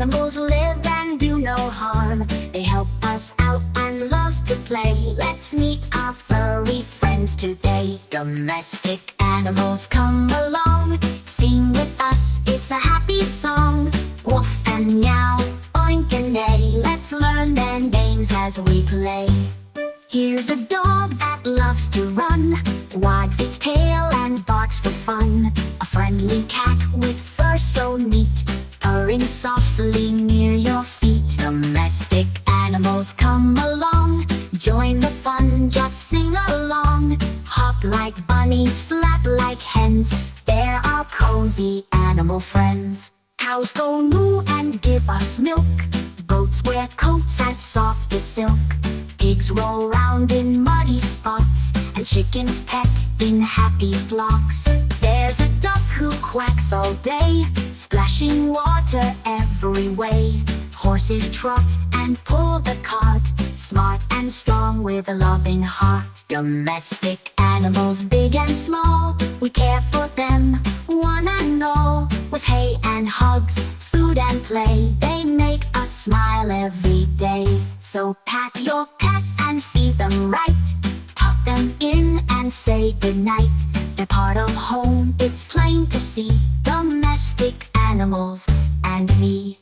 animals live and do no harm. They help us out and love to play. Let's meet our furry friends today. Domestic animals, come along, sing with us, it's a happy song. Woof and meow, oink and neigh, let's learn their names as we play. Here's a dog that loves to run, wags its tail and barks for fun. A friendly cat with fur so neat, purring softly near your feet. Domestic animals, come along, join the fun, just sing along. Hop like bunnies, flap like hens, they're our cozy animal friends. Cows go moo and give us milk, goats wear coats as soft as silk. Pigs roll round in muddy spots, and chickens peck in happy flocks. There's a duck who quacks all day, splashing water every way. Horses trot and pull the cart, smart and strong with a loving heart. Domestic animals, big and small, we care for them, one and all. With hay and hugs, food and play, they make us smile every day. So pat your pet and feed them right, tuck them in and say goodnight. They're part of home, it's plain to see. Domestic animals and me.